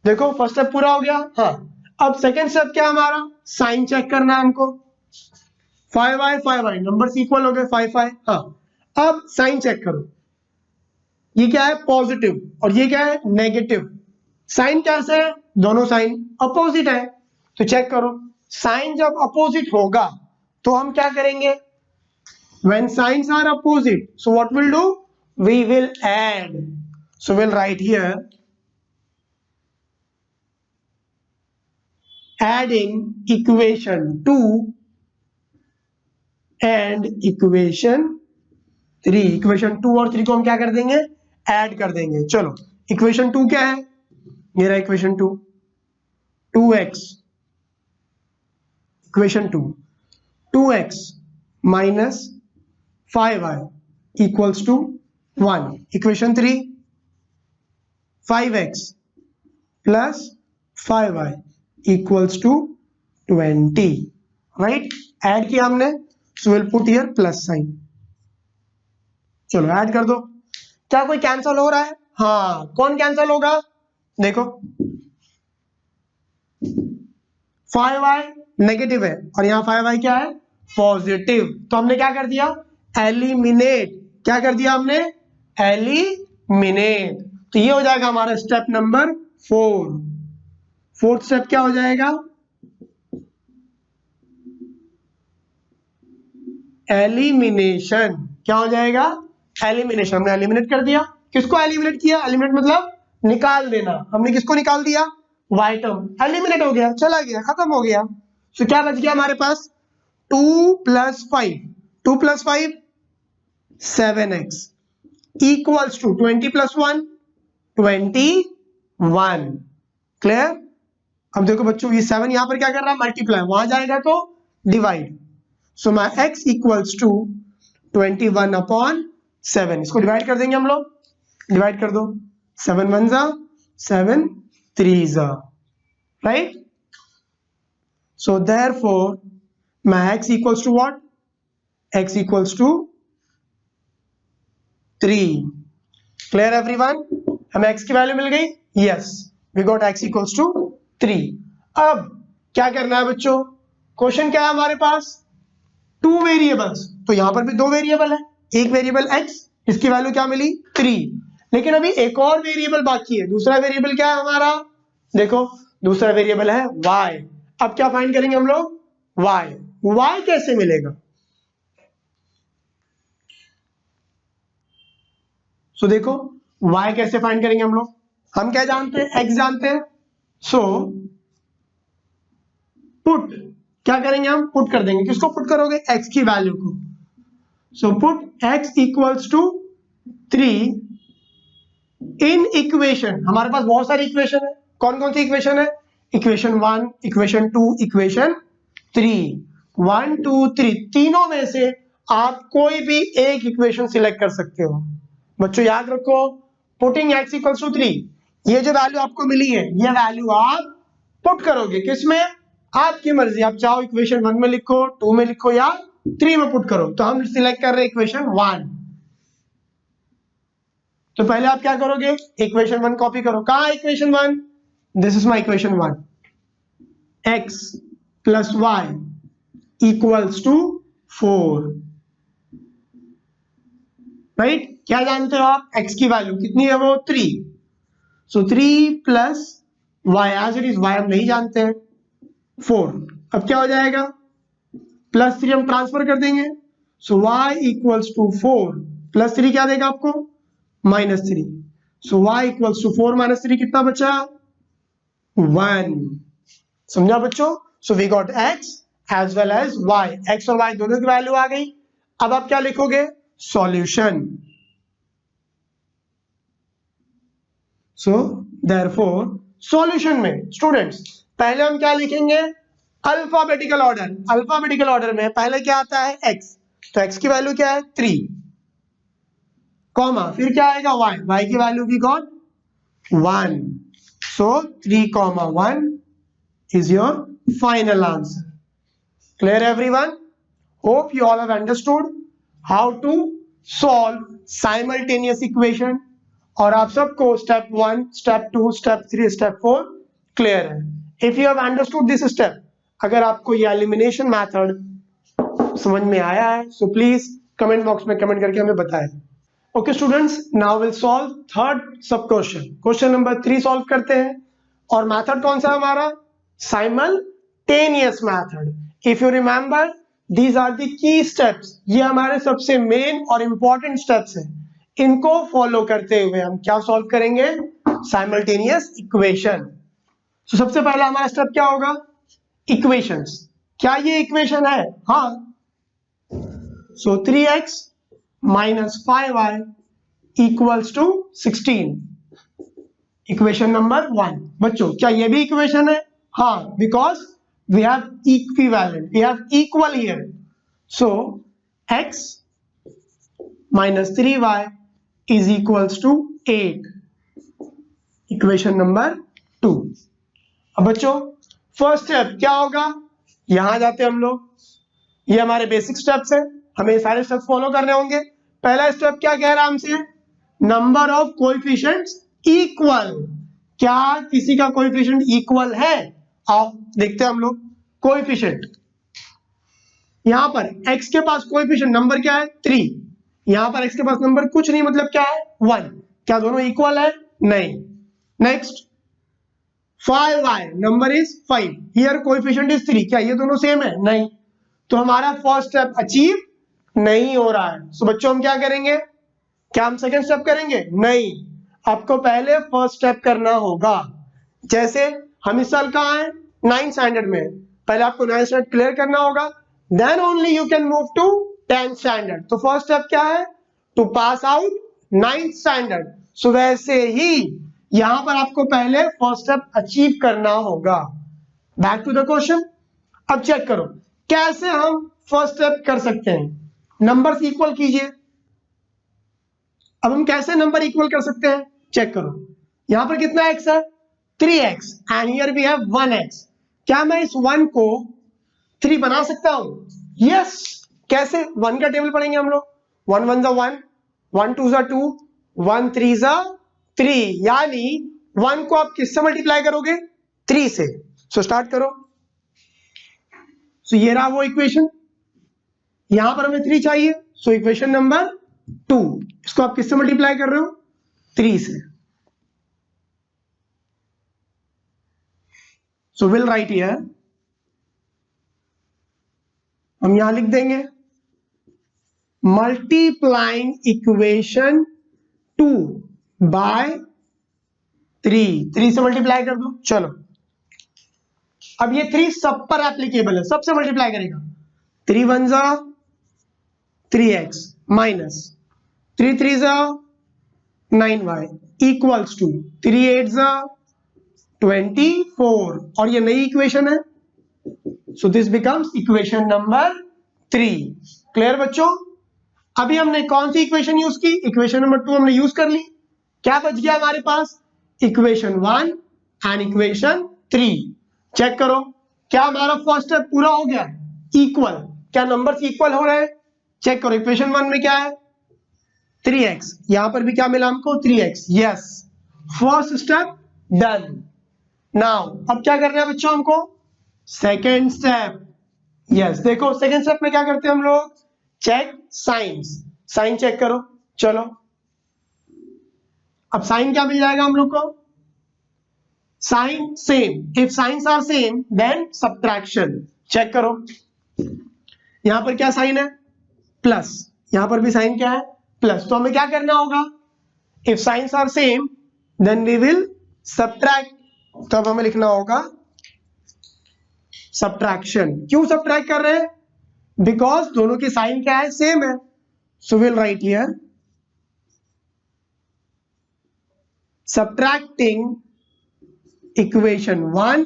देखो फर्स्ट स्टेप पूरा हो गया। हाँ, अब सेकंड स्टेप क्या हमारा? साइन चेक करना है हमको। 5y नंबर्स इक्वल हो गए, 5y। हाँ, अब साइन चेक करो, ये क्या है? पॉजिटिव, और ये क्या है? नेगेटिव। साइन कैसे है? दोनों साइन अपोजिट है, तो चेक करो साइन जब अपोजिट होगा तो हम क्या करेंगे? when signs are opposite, so what we'll do? We will add. So we'll write here adding equation 2 and equation 3। Equation 2 और 3 को हम क्या कर देंगे? ऐड कर देंगे। चलो, इक्वेशन 2 क्या है? मेरा equation 2 2x, equation 2 2x minus 5y equals to 1। Equation 3 5x plus 5y equals to 20। Right, add किया हमने, so will put here plus sign. चलो ऐड कर दो। क्या कोई कैंसल हो रहा है? हाँ, कौन कैंसल होगा? देखो 5y नेगेटिव है और यहाँ 5y क्या है? पॉजिटिव। तो हमने क्या कर दिया? एलिमिनेट। क्या कर दिया हमने? एलिमिनेट। तो ये हो जाएगा हमारा स्टेप नंबर 4। फोर्थ स्टेप क्या हो जाएगा? एलिमिनेशन। क्या हो जाएगा? एलिमिनेशन। हमने एलिमिनेट कर दिया। किसको एलिमिनेट किया? एलिमिनेट मतलब निकाल देना। हमने किसको निकाल दिया? y term. एलिमिनेट हो गया, चला गया, खत्म हो गया। तो क्या बच गया हमारे पास? 2 plus 5, 2 plus 5 7x equals to 20 plus 1 21। Clear? अब देखो बच्चों, ये 7 यहां पर क्या कर रहा है? मल्टीप्लाई, वहां जाएगा तो divide. So my x equals to 21 upon 7। इसको डिवाइड कर देंगे हम लोग, डिवाइड कर दो। 7 1 जा 7 3 जा, right? So therefore my x equals to what? x equals to 3। Clear everyone? हमें x की वैल्यू मिल गई। Yes, we got x equals to 3। अब क्या करना है बच्चों? क्वेश्चन क्या है हमारे पास? 2 वेरिएबल्स, तो यहां पर भी 2 वेरिएबल है। एक वेरिएबल x, इसकी वैल्यू क्या मिली? 3। लेकिन अभी एक और वेरिएबल बाकी है। दूसरा वेरिएबल क्या है हमारा? देखो, दूसरा वेरिएबल है y। अब क्या फाइंड करेंगे हम लोग? y कैसे मिलेगा? सो देखो, y कैसे फाइंड करेंगे हम लोग? हम क्या जानते हैं? x जानते हैं। सो पुट, क्या करेंगे हम? पुट कर देंगे। किसको पुट करोगे? x की वैल्यू को। So put x equals to 3 in equation. हमारे पास बहुत सारी इक्वेशन है। कौन कौन सी इक्वेशन है? Equation 1, equation 2, equation 3। 1 2 3 तीनों में से आप कोई भी एक इक्वेशन सिलेक्ट कर सकते हो। बच्चों याद रखो, पुटिंग x इक्वल्स टू 3, ये जो वैल्यू आपको मिली है, ये वैल्यू आप पुट करोगे। किसमें? आपकी मर्जी, आप चाहो इक्वेशन 1 में लिखो, 2 में लिखो या 3 में पुट करो। तो हम सिलेक्ट कर रहे हैं इक्वेशन 1। तो पहले आप क्या करोगे? इक्वेशन 1 कॉपी करो। कहां है equation 1? This is my equation 1। x plus y equals to 4। Right? क्या जानते हो आप? x की वैल्यू कितनी है? वो 3। So 3 plus y as it is, y हम नहीं जानते हैं, 4। अब क्या हो जाएगा? प्लस 3 हम ट्रांसफर कर देंगे। So y equals to 4 plus 3 क्या देगा आपको? -3। So y equals to 4 minus 3 कितना बचा? 1। समझा बच्चों? So we got x as well as y। x और y दोनों की वैल्यू आ गई। अब आप क्या लिखोगे? सॉल्यूशन। सो देयरफॉर सॉल्यूशन में स्टूडेंट्स पहले हम क्या लिखेंगे, अल्फाबेटिकल ऑर्डर। अल्फाबेटिकल ऑर्डर में पहले क्या आता है x, तो x की वैल्यू क्या है 3, कॉमा फिर क्या आएगा y, y की वैल्यू वी गॉट 1, सो 3,1 is your final answer. Clear everyone? Hope you all have understood how to solve simultaneous equation. और आप सबको step 1, step 2, step 3, step 4 clear है. If you have understood this step, अगर आपको ये elimination method समझ में आया है, so please comment box में comment करके हमें बताएं. Okay students, now we'll solve third sub question. Question number 3 solve करते हैं और method कौन सा है हमारा, simultaneous method. If you remember, these are the key steps. ये हमारे सबसे main और important steps हैं. इनको follow करते हुए हम क्या solve करेंगे, simultaneous equation. So सबसे पहला हमारा step क्या होगा, equations. क्या ये equation है, हाँ. So 3x minus 5y equals to 16. Equation number 1. बच्चों क्या ये भी equation है, हाँ, because we have equivalent, we have equal here. So x minus 3y is equals to 8. Equation number 2. अब बच्चों फर्स्ट स्टेप क्या होगा, यहां जाते हम लोग, ये हमारे बेसिक स्टेप्स है, हमें सारे स्टेप्स फॉलो करने होंगे. पहला स्टेप क्या कह रहा है हमसे, नंबर ऑफ कोएफिशिएंट्स इक्वल. क्या किसी का कोएफिशिएंट इक्वल है, आओ देखते हैं हम लोग. कोएफिशिएंट यहां पर x के पास कोएफिशिएंट नंबर क्या है 3, यहां पर x के पास नंबर कुछ नहीं, मतलब क्या है 1. क्या दोनों इक्वल है, नहीं. Next 5y number is 5, here coefficient is 3, क्या ये दोनों सेम है, नहीं. तो हमारा फर्स्ट स्टेप अचीव नहीं हो रहा है. सो बच्चों हम क्या करेंगे, क्या हम सेकंड स्टेप करेंगे, नहीं. आपको पहले फर्स्ट स्टेप करना होगा. जैसे हम इस साल कहाँ हैं, 9th स्टैंडर्ड में, पहले आपको 9th स्टैंडर्ड क्लियर करना होगा, then only you can move to 10th standard. तो फर्स्ट स्टेप क्या है, to pass out 9th standard. So वैसे ही यहां पर आपको पहले फर्स्ट स्टेप अचीव करना होगा. Back to the question. अब चेक करो कैसे हम फर्स्ट स्टेप कर सकते हैं. नंबर्स इक्वल कीजिए. अब हम कैसे नंबर इक्वल कर सकते हैं, चेक करो. यहां पर कितना x है, 3x, and here we have 1x. क्या मैं इस 1 को 3 बना सकता हूं, यस. कैसे, 1 का टेबल पढ़ेंगे हम लोग. 1 1 ज़ा 1, 1 2 ज़ा 2, 1 3 ज़ा 3, यानी 1 को आप किससे मल्टीप्लाई करोगे, 3 से. सो स्टार्ट करो. सो ये रहा वो इक्वेशन, यहां पर हमें 3 चाहिए. सो इक्वेशन नंबर 2, इसको आप किससे मल्टीप्लाई कर रहे हो, 3 से. सो विल राइट हियर, हम यहां लिख देंगे मल्टीप्लाइंग इक्वेशन 2 बाय 3 से मल्टीप्लाई कर दो. चलो अब ये 3 सब पर एप्लीकेबल है, सबसे मल्टीप्लाई करेगा. 3 1 ज़ा 3x माइनस 3 3 ज़ा 9y इक्वल्स टू 3 8 ज़ा 24, और ये नई इक्वेशन है. So this becomes equation number 3. Clear बच्चों. अभी हमने कौन सी इक्वेशन यूज की, इक्वेशन नंबर 2 हमने यूज कर ली. क्या बच गया हमारे पास, इक्वेशन 1 एंड इक्वेशन 3. चेक करो क्या हमारा फर्स्ट स्टेप पूरा हो गया, इक्वल. क्या नंबर्स इक्वल हो रहे हैं, चेक करो. इक्वेशन 1 में क्या है 3x, यहां पर भी क्या मिला हमको 3x, yes. First step done. Now अब क्या करना है बच्चों हमको, सेकेंड स्टेप. यस देखो सेकेंड स्टेप में क्या करते हैं हम लोग, चेक साइंस. साइन चेक करो. चलो अब साइन क्या मिल जाएगा हम लोग को, sign same. If signs are same then subtraction. Check करो यहां पर क्या साइन है, प्लस. यहां पर भी साइन क्या है, प्लस. तो हमें क्या करना होगा, if signs are same then we will subtract. तो अब हमें लिखना होगा सब्ट्रैक्शन. क्यों सब्ट्रैक्ट कर रहे हैं, बिकॉज दोनों की साइन क्या है, सेम है. So will write here subtracting equation 1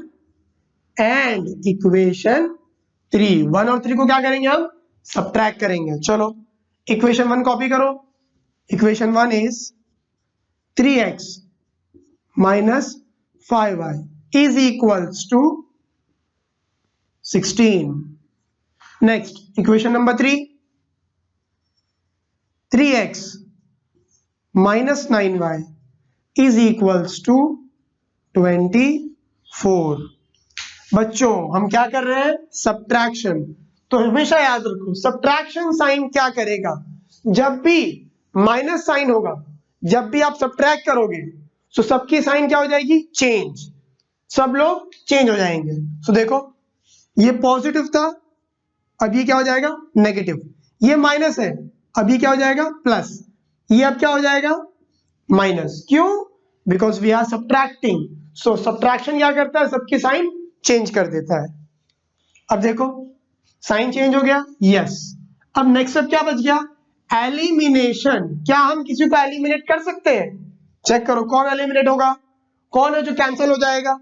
and equation 3। 1 और 3 को क्या करेंगे हम, सब्ट्रैक्ट करेंगे। चलो इक्वेशन 1 कॉपी करो। Equation 1 is 3x minus 5y is equals to 16. Next, equation number 3, 3x minus 9y is equals to 24. बच्चों हम क्या कर रहे हैं, सब्ट्रैक्शन। तो हमेशा याद रखो सब्ट्रैक्शन साइन क्या करेगा, जब भी माइनस साइन होगा, जब भी आप सब्ट्रैक्ट करोगे तो सबकी साइन क्या हो जाएगी, चेंज, सब लोग चेंज हो जाएंगे। तो देखो ये पॉजिटिव था, अब ये क्या हो जाएगा, नेगेटिव। ये माइनस है, अब ये क्या हो जाएगा, प्लस। ये अब क्या हो जाएगा, माइनस। क्यों, because we are subtracting. So subtraction क्या करता है, सबकी साइन चेंज कर देता है। अब देखो साइन चेंज हो गया, यस। अब नेक्स्ट स्टेप क्या बच गया, एलिमिनेशन। क्या हम किसी को एलिमिनेट कर सकते हैं, चेक करो कौन एलिमिनेट होगा, कौन है जो कैंसिल हो जाएगा।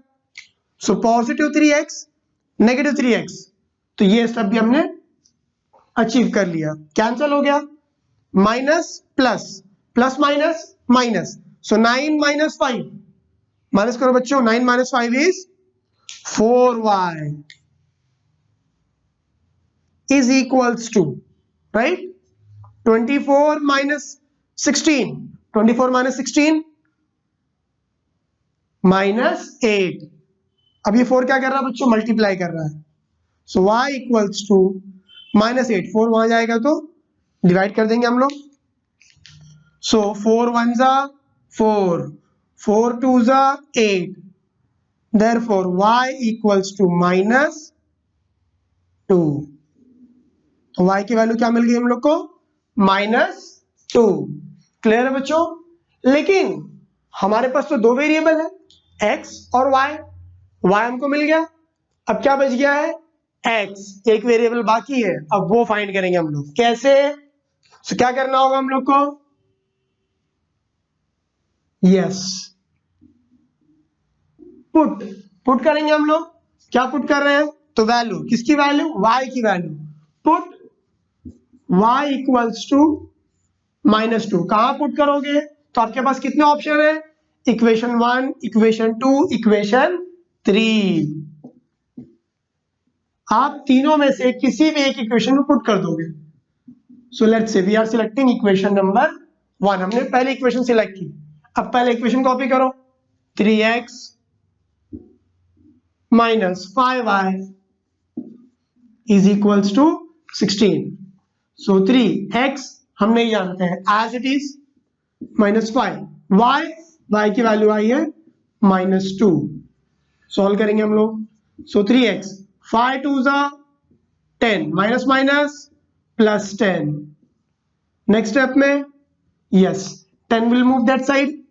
So positive 3x negative 3x, तो ये सब भी हमने अचीव कर लिया, कैंसिल हो गया। Minus plus, plus minus minus, so 9 minus 5 minus करो बच्चों, 9 minus 5 is 4y is equals to, right, 24 minus 16, 24 minus 16 minus 8। अब ये 4 क्या कर रहा है बच्चों, मल्टीप्लाई कर रहा है। सो y इक्वल्स टू माइनस 8, 4 वहां जाएगा तो डिवाइड कर देंगे हम लोग। सो 4 1 जा 4, 4 2 जा 8, therefore y equals to minus 2। तो y की वैल्यू क्या मिल गई हम लोग को, माइनस 2। क्लियर है बच्चों। लेकिन हमारे पास तो दो वेरिएबल है, x और y। y हमको मिल गया, अब क्या बच गया है, x, एक वेरिएबल बाकी है, अब वो फाइंड करेंगे हम लोग। कैसे, तो क्या करना होगा हम लोग को, यस, पुट करेंगे हम लोग। क्या पुट कर रहे हैं, तो वैल्यू, किसकी वैल्यू, y की value. Put y equals to minus 2। कहां पुट करोगे, तो आपके पास कितने ऑप्शन है, इक्वेशन 1, इक्वेशन 2, इक्वेशन 3। आप तीनों में से किसी भी एक इक्वेशन में पुट कर दोगे। So let's say we are selecting equation number 1। हमने पहले इक्वेशन सिलेक्ट की, अब पहले इक्वेशन कॉपी करो। 3x minus 5y is equals to 16। So 3x हम नहीं जानते हैं, as it is, minus 5 y की वैल्यू आई है माइनस 2। सॉल्व करेंगे हम लोग। सो 3x, 5 2 जा 10, minus minus plus 10। Next step में, yes, 10 will move that side.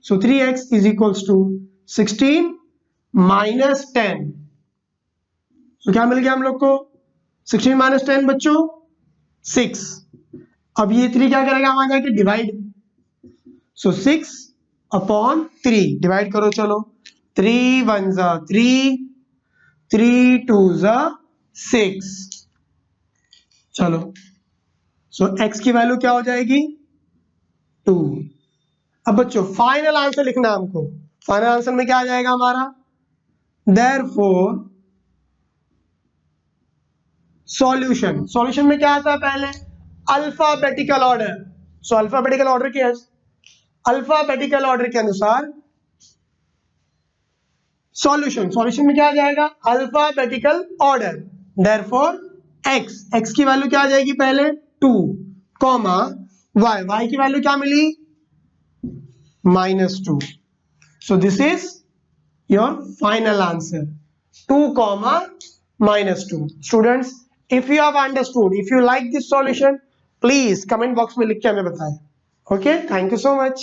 So 3x is equals to 16 minus 10। So क्या मिल गया हम लोग को, 16 माइनस 10 बच्चों 6। अब ये 3 क्या करेगा, हमारे जाके डिवाइड। सो 6 अपॉन 3 डिवाइड करो। चलो 3 1 जा 3, 3 2 जा 6। चलो सो x की वैल्यू क्या हो जाएगी, 2। अब बच्चों फाइनल आंसर लिखना हमको। फाइनल आंसर में क्या आ जाएगा हमारा, देयरफॉर सॉल्यूशन। सॉल्यूशन में क्या आता है, पहले अल्फाबेटिकल ऑर्डर। सो अल्फाबेटिकल ऑर्डर क्या है, अल्फाबेटिकल ऑर्डर के अनुसार सॉल्यूशन। सॉल्यूशन में क्या आ जाएगा, अल्फाबेटिकल ऑर्डर। देयरफॉर x की वैल्यू क्या आ जाएगी, पहले 2, कॉमा y की वैल्यू क्या मिली, -2। So this is your final answer, 2, -2। Students, if you have understood, if you like this solution, please comment box में लिख के हमें बताएं। Okay, thank you so much.